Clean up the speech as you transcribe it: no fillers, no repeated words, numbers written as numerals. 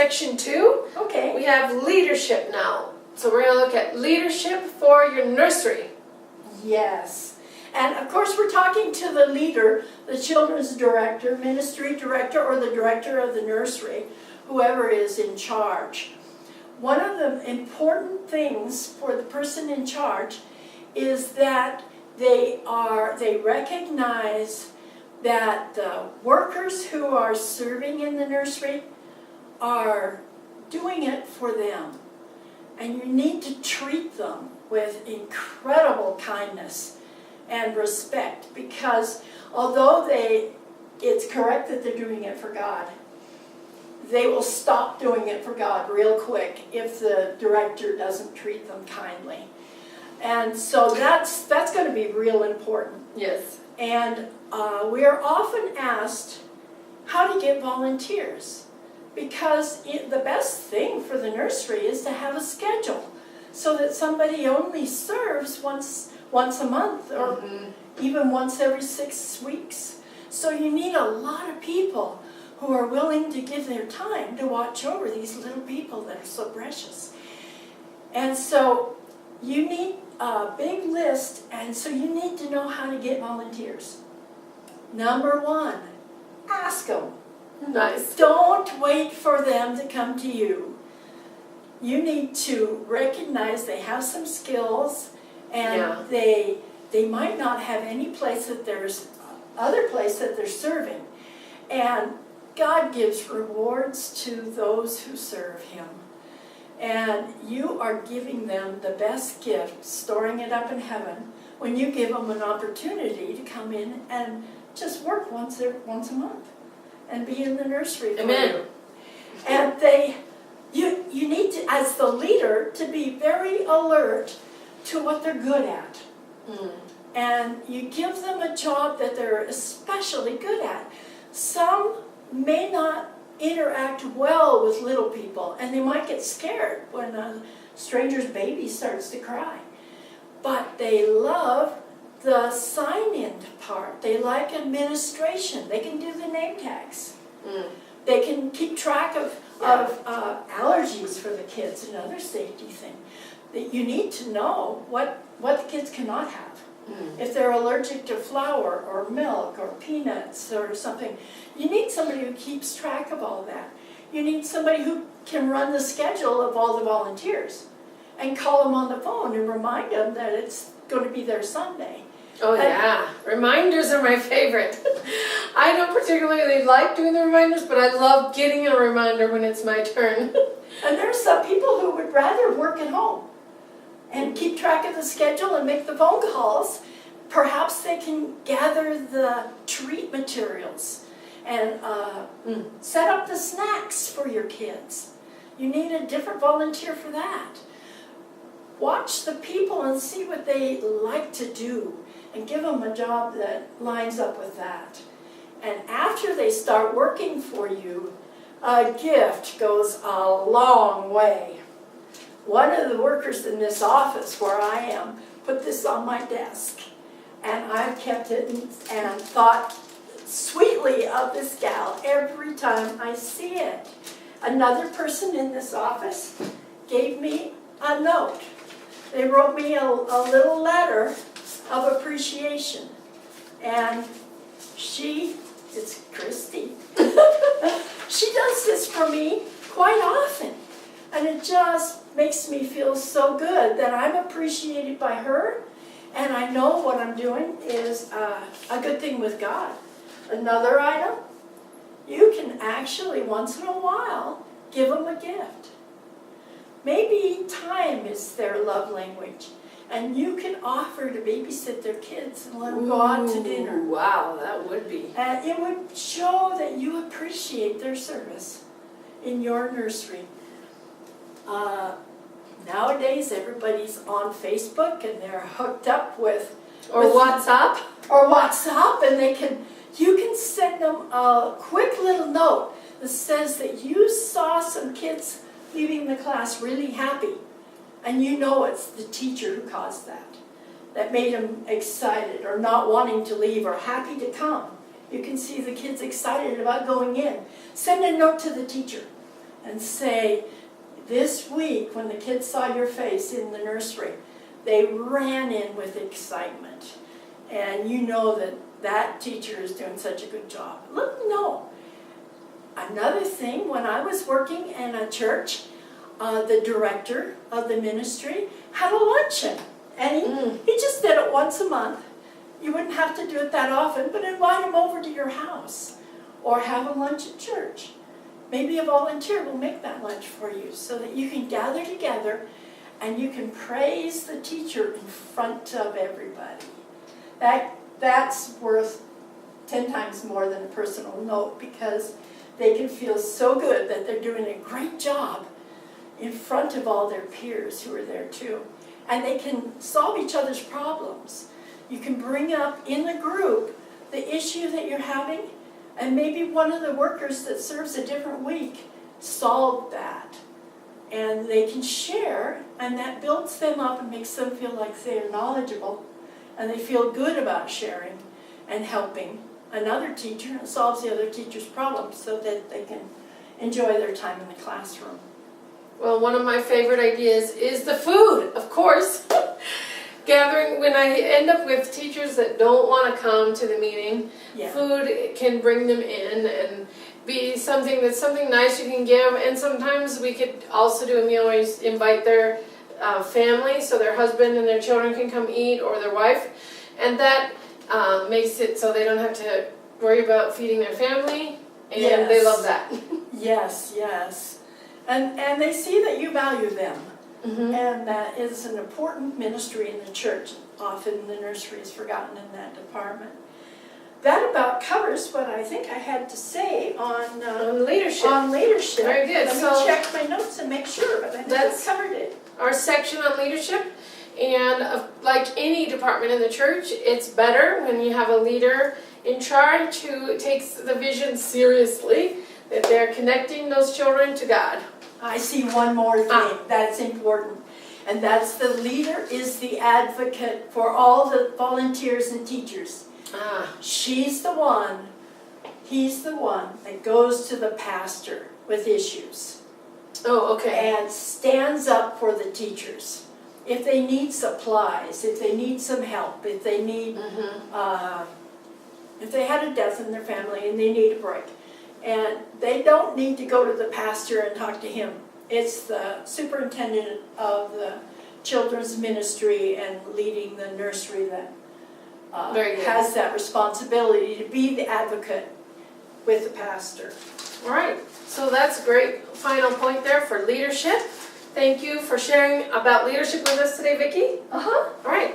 section 2. Okay. We have leadership now. So we're going to look at leadership for your nursery. Yes. And of course we're talking to the leader, the children's director, ministry director, or the director of the nursery, whoever is in charge. One of the important things for the person in charge is that they recognize that the workers who are serving in the nursery are doing it for them. And you need to treat them with incredible kindness and respect, because although it's correct that they're doing it for God, they will stop doing it for God real quick if the director doesn't treat them kindly. And so that's going to be real important. Yes. And we are often asked how to get volunteers, because the best thing for the nursery is to have a schedule so that somebody only serves once a month or even once every 6 weeks. So you need a lot of people who are willing to give their time to watch over these little people that are so precious. And so you need a big list, and so you need to know how to get volunteers. Number 1, ask them. Nice. Don't wait for them to come to you. You need to recognize they have some skills, and they might not have any place that there's other place that they're serving. And God gives rewards to those who serve Him. And you are giving them the best gift, storing it up in heaven, when you give them an opportunity to come in and just work once a month and be in the nursery for you. And you need to, as the leader, to be very alert to what they're good at. And you give them a job that they're especially good at. Some may not interact well with little people, and they might get scared when a stranger's baby starts to cry. But they love the sign-in part. They like administration. They can do the name tags. They can keep track of allergies for the kids, and other safety thing. That you need to know what the kids cannot have. If they're allergic to flour or milk or peanuts or something, you need somebody who keeps track of all that. You need somebody who can run the schedule of all the volunteers and call them on the phone and remind them that it's going to be their Sunday. Oh yeah, reminders are my favorite. I don't particularly like doing the reminders, but I love getting a reminder when it's my turn. And there's some people who would rather work at home and keep track of the schedule and make the phone calls. Perhaps they can gather the treat materials and set up the snacks for your kids. You need a different volunteer for that. Watch the people and see what they like to do, and give them a job that lines up with that. And after they start working for you, a gift goes a long way. One of the workers in this office where I am put this on my desk, and I've kept it and thought sweetly of this gal every time I see it. Another person in this office gave me a note. They wrote me a little letter of appreciation, and it's Christy. She does this for me quite often, and it just makes me feel so good that I'm appreciated by her, and I know what I'm doing is a good thing with God. Another item, you can actually once in a while give them a gift. Maybe time is their love language, and you can offer to babysit their kids and let them go out to dinner. Wow, that would be. And it would show that you appreciate their service in your nursery. Nowadays, everybody's on Facebook, and they're hooked up with WhatsApp. Or WhatsApp, and you can send them a quick little note that says that you saw some kids leaving the class really happy, and you know it's the teacher who caused that made them excited or not wanting to leave or happy to come. You can see the kids excited about going in. Send a note to the teacher and say, this week when the kids saw your face in the nursery, they ran in with excitement. And you know that that teacher is doing such a good job. Let them know. Another thing, when I was working in a church, the director of the ministry had a luncheon. And he just did it once a month. You wouldn't have to do it that often, but invite them over to your house or have a lunch at church. Maybe a volunteer will make that lunch for you so that you can gather together and you can praise the teacher in front of everybody. That's worth 10 times more than a personal note, because they can feel so good that they're doing a great job in front of all their peers who are there too. And they can solve each other's problems. You can bring up in the group the issue that you're having, and maybe one of the workers that serves a different week solved that. And they can share, and that builds them up and makes them feel like they're knowledgeable, and they feel good about sharing and helping another teacher, and it solves the other teacher's problems so that they can enjoy their time in the classroom. Well, one of my favorite ideas is the food, of course. Gathering, when I end up with teachers that don't want to come to the meeting, food can bring them in and be something nice you can give. And sometimes we could also do a meal where you invite their family, so their husband and their children can come eat, or their wife. And that makes it so they don't have to worry about feeding their family, and they love that. Yes, yes. And they see that you value them. And that is an important ministry in the church. Often the nursery is forgotten in that department. That about covers what I think I had to say on leadership. On leadership. Very good. Let me check my notes and make sure, but I think I've covered it. Our section on leadership. And like any department in the church, it's better when you have a leader in charge who takes the vision seriously, that they're connecting those children to God. I see one more thing that's important, and that's the leader is the advocate for all the volunteers and teachers. She's the one, he's the one that goes to the pastor with issues. Oh, okay. And stands up for the teachers. If they need supplies, if they need some help, if they need, if they had a death in their family and they need a break. And they don't need to go to the pastor and talk to him. It's the superintendent of the children's ministry and leading the nursery that has that responsibility to be the advocate with the pastor. All right, so that's a great final point there for leadership. Thank you for sharing about leadership with us today, Vicki. All right.